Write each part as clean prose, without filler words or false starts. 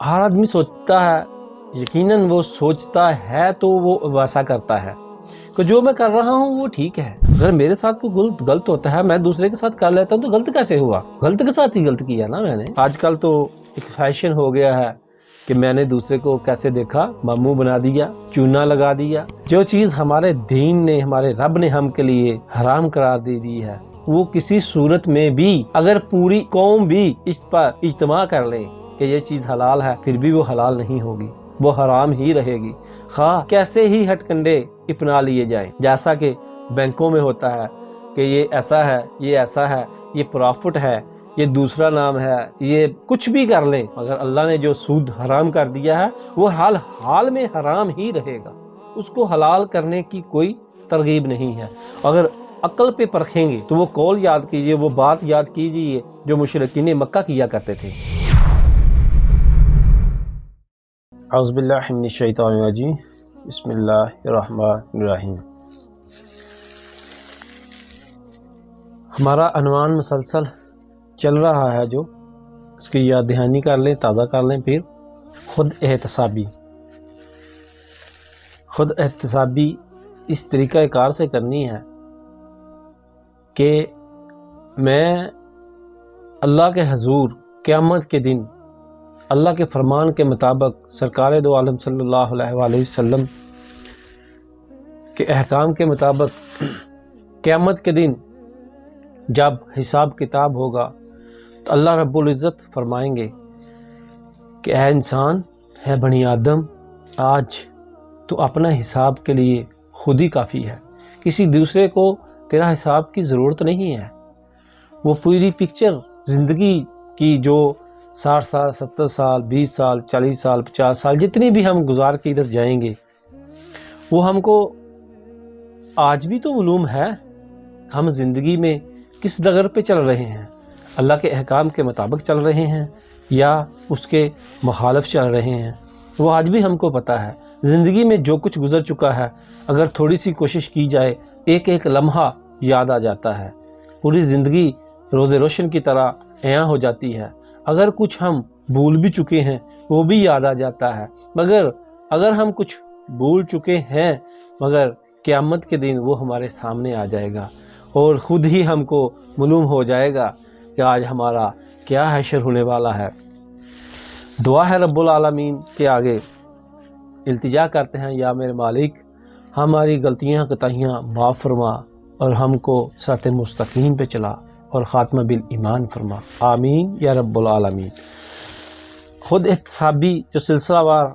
ہر آدمی سوچتا ہے، یقیناً وہ سوچتا ہے تو وہ ویسا کرتا ہے کہ جو میں کر رہا ہوں وہ ٹھیک ہے۔ اگر میرے ساتھ کوئی غلط ہوتا ہے، میں دوسرے کے ساتھ کر لیتا ہوں تو غلط کیسے ہوا؟ غلط کے ساتھ ہی غلط کیا نا میں نے۔ آج کل تو ایک فیشن ہو گیا ہے کہ میں نے دوسرے کو کیسے دیکھا، ماموں بنا دیا، چونا لگا دیا۔ جو چیز ہمارے دین نے، ہمارے رب نے ہم کے لیے حرام قرار دے دی ہے، وہ کسی صورت میں بھی اگر پوری قوم بھی اس پر اجتماع کر لے کہ یہ چیز حلال ہے، پھر بھی وہ حلال نہیں ہوگی، وہ حرام ہی رہے گی، خواہ کیسے ہی ہٹ کنڈے اپنا لیے جائیں۔ جیسا کہ بینکوں میں ہوتا ہے کہ یہ ایسا ہے، یہ ایسا ہے، یہ پرافٹ ہے، یہ دوسرا نام ہے، یہ کچھ بھی کر لیں، مگر اللہ نے جو سود حرام کر دیا ہے وہ حال میں حرام ہی رہے گا، اس کو حلال کرنے کی کوئی ترغیب نہیں ہے۔ اگر عقل پہ پرکھیں گے تو وہ قول یاد کیجئے، وہ بات یاد کیجئے جو مشرکین مکہ کیا کرتے تھے۔ اعوذ باللہ من الشیطان الرجیم، بسم اللہ الرحمن الرحیم۔ ہمارا عنوان مسلسل چل رہا ہے، جو اس کی یاد دہانی کر لیں، تازہ کر لیں پھر۔ خود احتسابی۔ خود احتسابی اس طریقہ کار سے کرنی ہے کہ میں اللہ کے حضور قیامت کے دن اللہ کے فرمان کے مطابق سرکار دو عالم صلی اللہ علیہ وآلہ وسلم کے احکام کے مطابق قیامت کے دن جب حساب کتاب ہوگا تو اللہ رب العزت فرمائیں گے کہ اے انسان، ہے بنی آدم، آج تو اپنا حساب کے لیے خود ہی کافی ہے، کسی دوسرے کو تیرا حساب کی ضرورت نہیں ہے۔ وہ پوری پکچر زندگی کی جو 60 سال، 70 سال، 20 سال، 40 سال، 50 سال جتنی بھی ہم گزار کے ادھر جائیں گے، وہ ہم کو آج بھی تو معلوم ہے ہم زندگی میں کس ڈگر پہ چل رہے ہیں، اللہ کے احکام کے مطابق چل رہے ہیں یا اس کے مخالف چل رہے ہیں، وہ آج بھی ہم کو پتہ ہے۔ زندگی میں جو کچھ گزر چکا ہے، اگر تھوڑی سی کوشش کی جائے، ایک ایک لمحہ یاد آ جاتا ہے، پوری زندگی روز روشن کی طرح عیاں ہو جاتی ہے۔ اگر کچھ ہم بھول بھی چکے ہیں وہ بھی یاد آ جاتا ہے، مگر اگر ہم کچھ بھول چکے ہیں مگر قیامت کے دن وہ ہمارے سامنے آ جائے گا اور خود ہی ہم کو معلوم ہو جائے گا کہ آج ہمارا کیا حشر ہونے والا ہے۔ دعا ہے رب العالمین کے آگے، التجا کرتے ہیں، یا میرے مالک ہماری غلطیاں کوتاہیاں معاف فرما اور ہم کو صراط مستقیم پہ چلا اور خاتمہ بالایمان فرما، آمین یا رب العالمین۔ خود احتسابی جو سلسلہ وار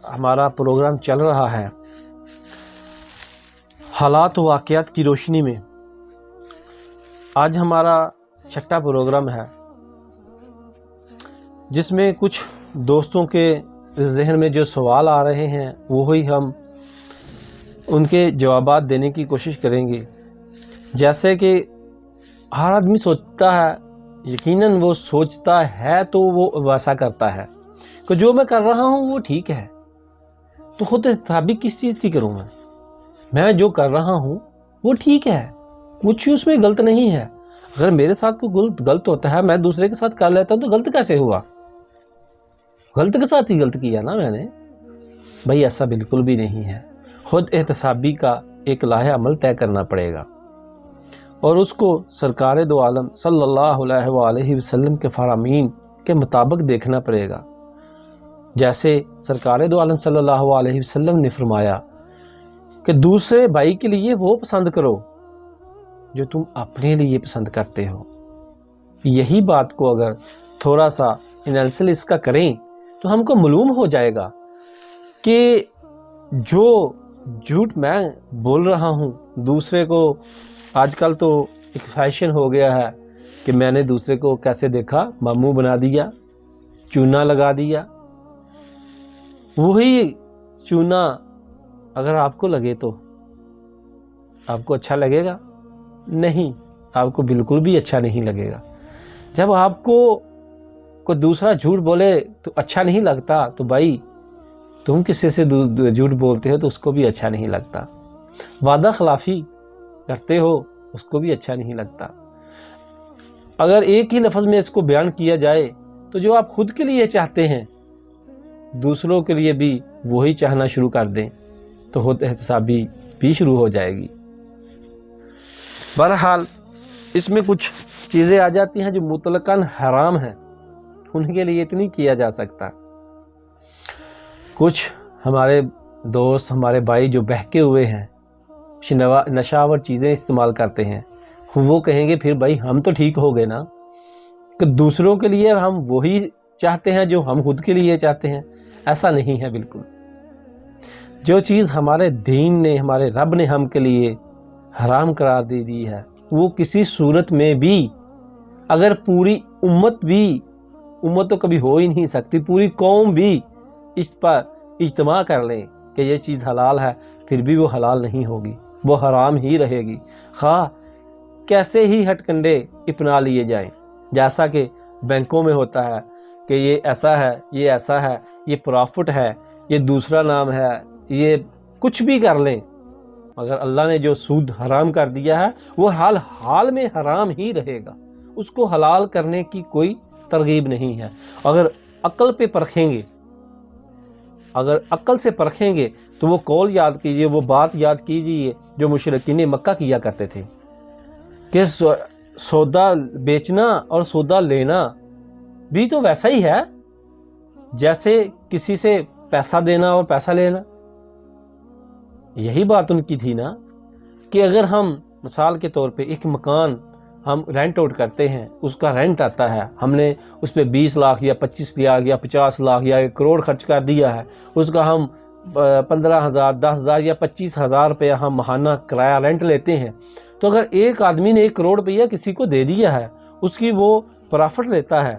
ہمارا پروگرام چل رہا ہے، حالات و واقعات کی روشنی میں، آج ہمارا 6واں پروگرام ہے، جس میں کچھ دوستوں کے ذہن میں جو سوال آ رہے ہیں وہی ہم ان کے جوابات دینے کی کوشش کریں گے۔ جیسے کہ ہر آدمی سوچتا ہے، یقیناً وہ سوچتا ہے تو وہ ویسا کرتا ہے کہ جو میں کر رہا ہوں وہ ٹھیک ہے، تو خود احتسابی کس چیز کی کروں میں جو کر رہا ہوں وہ ٹھیک ہے، کچھ اس میں غلط نہیں ہے۔ اگر میرے ساتھ کوئی غلط ہوتا ہے، میں دوسرے کے ساتھ کر لیتا ہوں تو غلط کیسے ہوا؟ غلط کے ساتھ ہی غلط کیا نا میں نے۔ بھائی ایسا بالکل بھی نہیں ہے۔ خود احتسابی کا ایک لاہ عمل طے کرنا پڑے گا اور اس کو سرکار دو عالم صلی اللہ علیہ وآلہ وسلم کے فرامین کے مطابق دیکھنا پڑے گا۔ جیسے سرکار دو عالم صلی اللہ علیہ وسلم نے فرمایا کہ دوسرے بھائی کے لیے وہ پسند کرو جو تم اپنے لیے پسند کرتے ہو۔ یہی بات کو اگر تھوڑا سا انالیسس اس کا کریں تو ہم کو معلوم ہو جائے گا کہ جو جھوٹ میں بول رہا ہوں دوسرے کو، آج کل تو ایک فیشن ہو گیا ہے کہ میں نے دوسرے کو کیسے دیکھا، ماموں بنا دیا، چونا لگا دیا۔ وہی چونا اگر آپ کو لگے تو آپ کو اچھا لگے گا؟ نہیں، آپ کو بالکل بھی اچھا نہیں لگے گا۔ جب آپ کو کوئی دوسرا جھوٹ بولے تو اچھا نہیں لگتا تو بھائی تم کسی سے جھوٹ بولتے ہو تو اس کو بھی اچھا نہیں لگتا۔ وعدہ خلافی کرتے ہو اس کو بھی اچھا نہیں لگتا۔ اگر ایک ہی لفظ میں اس کو بیان کیا جائے تو جو آپ خود کے لیے چاہتے ہیں دوسروں کے لیے بھی وہی چاہنا شروع کر دیں تو خود احتسابی بھی شروع ہو جائے گی۔ بہرحال اس میں کچھ چیزیں آ جاتی ہیں جو مطلقاً حرام ہیں، ان کے لیے اتنی کیا جا سکتا۔ کچھ ہمارے دوست، ہمارے بھائی جو بہکے ہوئے ہیں، نشاور چیزیں استعمال کرتے ہیں، وہ کہیں گے پھر بھائی ہم تو ٹھیک ہو گئے نا، کہ دوسروں کے لیے ہم وہی چاہتے ہیں جو ہم خود کے لیے چاہتے ہیں۔ ایسا نہیں ہے بالکل۔ جو چیز ہمارے دین نے، ہمارے رب نے ہم کے لیے حرام قرار دے دی ہے، وہ کسی صورت میں بھی اگر پوری امت تو کبھی ہو ہی نہیں سکتی، پوری قوم بھی اس پر اجتماع کر لیں کہ یہ چیز حلال ہے، پھر بھی وہ حلال نہیں ہوگی، وہ حرام ہی رہے گی، خواہ کیسے ہی ہٹ کنڈے اپنا لیے جائیں۔ جیسا کہ بینکوں میں ہوتا ہے کہ یہ ایسا ہے، یہ ایسا ہے، یہ پرافٹ ہے، یہ دوسرا نام ہے، یہ کچھ بھی کر لیں، مگر اللہ نے جو سود حرام کر دیا ہے وہ حال میں حرام ہی رہے گا، اس کو حلال کرنے کی کوئی ترغیب نہیں ہے۔ اگر عقل پہ پرکھیں گے، اگر عقل سے پرکھیں گے تو وہ قول یاد کیجئے، وہ بات یاد کیجئے جو مشرکین مکہ کیا کرتے تھے کہ سودا بیچنا اور سودا لینا بھی تو ویسا ہی ہے جیسے کسی سے پیسہ دینا اور پیسہ لینا۔ یہی بات ان کی تھی نا کہ اگر ہم مثال کے طور پہ ایک مکان ہم رینٹ آؤٹ کرتے ہیں، اس کا رینٹ آتا ہے، ہم نے اس پہ 20 لاکھ یا 25 لاکھ یا 50 لاکھ یا 1 کروڑ خرچ کر دیا ہے، اس کا ہم 15,000 10,000 یا 25,000 روپیہ ہم ماہانہ کرایہ رینٹ لیتے ہیں، تو اگر ایک آدمی نے 1 کروڑ روپیہ کسی کو دے دیا ہے، اس کی وہ پرافٹ لیتا ہے،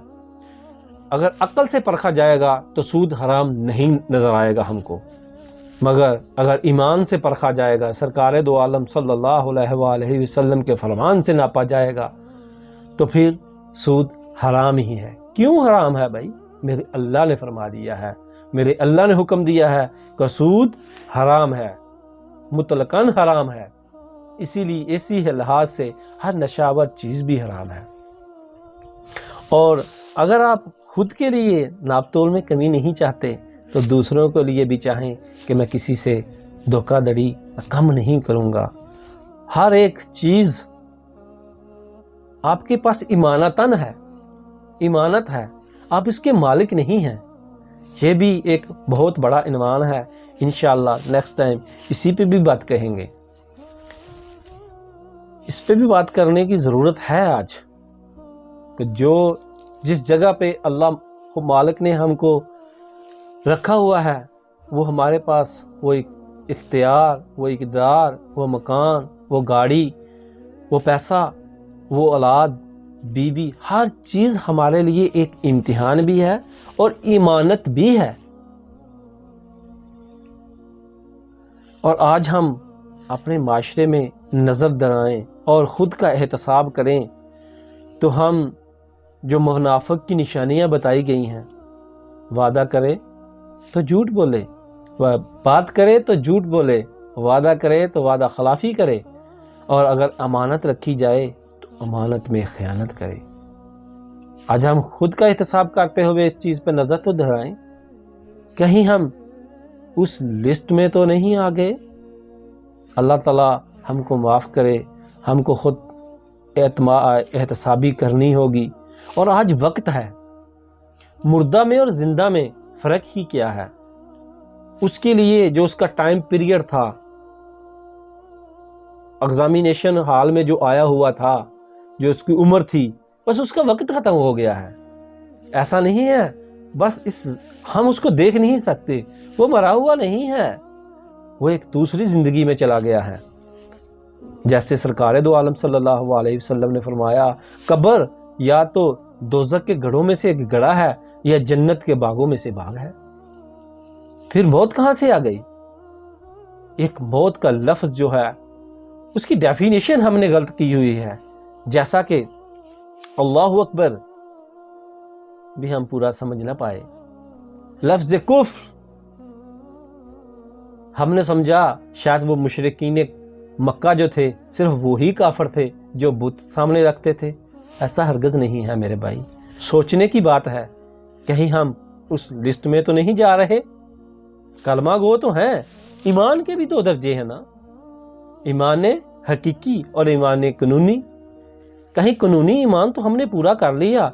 اگر عقل سے پرکھا جائے گا تو سود حرام نہیں نظر آئے گا ہم کو، مگر اگر ایمان سے پرکھا جائے گا، سرکار دو عالم صلی اللہ علیہ وآلہ وسلم کے فرمان سے ناپا جائے گا، تو پھر سود حرام ہی ہے۔ کیوں حرام ہے بھائی؟ میرے اللہ نے فرما دیا ہے، میرے اللہ نے حکم دیا ہے کہ سود حرام ہے، مطلقاً حرام ہے، اسی لیے اسی لحاظ سے ہر نشاور چیز بھی حرام ہے۔ اور اگر آپ خود کے لیے ناپ تول میں کمی نہیں چاہتے تو دوسروں کے لیے بھی چاہیں کہ میں کسی سے دھوکہ دھڑی کم نہیں کروں گا۔ ہر ایک چیز آپ کے پاس امانتاً ہے، امانت ہے، آپ اس کے مالک نہیں ہیں۔ یہ بھی ایک بہت بڑا عنوان ہے، انشاءاللہ نیکسٹ ٹائم اسی پہ بھی بات کہیں گے۔ اس پہ بھی بات کرنے کی ضرورت ہے آج کہ جس جگہ پہ اللہ مالک نے ہم کو رکھا ہوا ہے، وہ ہمارے پاس وہ اختیار، وہ اقتدار، وہ مکان، وہ گاڑی، وہ پیسہ، وہ اولاد، بیوی، ہر چیز ہمارے لیے ایک امتحان بھی ہے اور امانت بھی ہے۔ اور آج ہم اپنے معاشرے میں نظر دوڑائیں اور خود کا احتساب کریں تو ہم جو منافق کی نشانیاں بتائی گئی ہیں، وعدہ کرے تو جھوٹ بولے، بات کرے تو جھوٹ بولے، وعدہ کرے تو وعدہ خلافی کرے، اور اگر امانت رکھی جائے تو امانت میں خیانت کرے۔ آج ہم خود کا احتساب کرتے ہوئے اس چیز پہ نظر تو دہرائیں، کہیں ہم اس لسٹ میں تو نہیں آ گئے۔ اللہ تعالیٰ ہم کو معاف کرے، ہم کو خود احتسابی کرنی ہوگی۔ اور آج وقت ہے، مردہ میں اور زندہ میں فرق ہی کیا ہے؟ اس کے لیے جو اس کا ٹائم پیریڈ تھا، ایگزامینیشن ہال میں جو آیا ہوا تھا، جو اس کی عمر تھی، بس اس کا وقت ختم ہو گیا ہے۔ ایسا نہیں ہے بس ہم اس کو دیکھ نہیں سکتے، وہ مرا ہوا نہیں ہے، وہ ایک دوسری زندگی میں چلا گیا ہے۔ جیسے سرکار دو عالم صلی اللہ علیہ وسلم نے فرمایا، قبر یا تو دوزخ کے گڑھوں میں سے ایک گڑھا ہے یا جنت کے باغوں میں سے باغ ہے۔ پھر موت کہاں سے آ گئی؟ ایک موت کا لفظ جو ہے اس کی ڈیفینیشن ہم نے غلط کی ہوئی ہے، جیسا کہ اللہ اکبر بھی ہم پورا سمجھ نہ پائے۔ لفظ کفر ہم نے سمجھا شاید وہ مشرکین مکہ جو تھے صرف وہی کافر تھے جو بت سامنے رکھتے تھے۔ ایسا ہرگز نہیں ہے میرے بھائی، سوچنے کی بات ہے، کہیں ہم اس لسٹ میں تو نہیں جا رہے. کلمہ گو تو ہیں. ایمان کے بھی 2 درجے ہیں نا، ایمان حقیقی اور ایمان قانونی. کہیں قانونی ایمان تو ہم نے پورا کر لیا،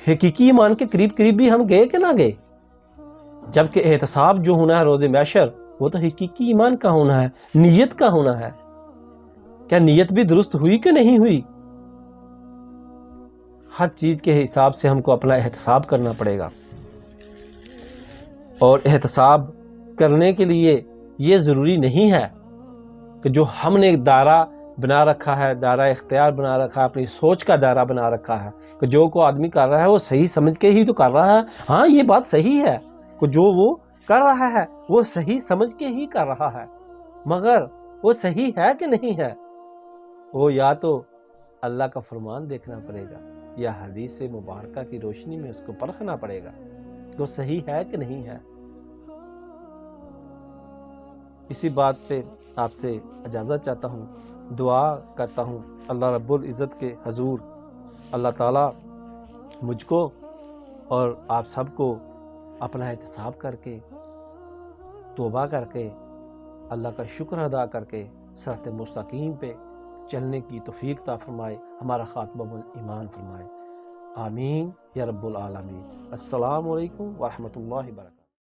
حقیقی ایمان کے قریب قریب بھی ہم گئے کہ نہ گئے؟ جبکہ احتساب جو ہونا ہے روز محشر، وہ تو حقیقی ایمان کا ہونا ہے، نیت کا ہونا ہے. کیا نیت بھی درست ہوئی کہ نہیں ہوئی؟ ہر چیز کے حساب سے ہم کو اپنا احتساب کرنا پڑے گا. اور احتساب کرنے کے لیے یہ ضروری نہیں ہے کہ جو ہم نے دائرہ بنا رکھا ہے، دائرہ اختیار بنا رکھا ہے، اپنی سوچ کا دائرہ بنا رکھا ہے کہ جو کو آدمی کر رہا ہے وہ صحیح سمجھ کے ہی تو کر رہا ہے. ہاں یہ بات صحیح ہے کہ جو وہ کر رہا ہے وہ صحیح سمجھ کے ہی کر رہا ہے، مگر وہ صحیح ہے کہ نہیں ہے، وہ یا تو اللہ کا فرمان دیکھنا پڑے گا یا حدیث مبارکہ کی روشنی میں اس کو پرکھنا پڑے گا کہ وہ صحیح ہے کہ نہیں ہے. اسی بات پہ آپ سے اجازت چاہتا ہوں، دعا کرتا ہوں اللہ رب العزت کے حضور اللہ تعالیٰ مجھ کو اور آپ سب کو اپنا احتساب کر کے، توبہ کر کے، اللہ کا شکر ادا کر کے صراط مستقیم پہ چلنے کی توفیق عطا فرمائے، ہمارا خاتمہ بالایمان فرمائے. آمین یا رب العالمین. السلام علیکم ورحمۃ اللہ وبرکاتہ.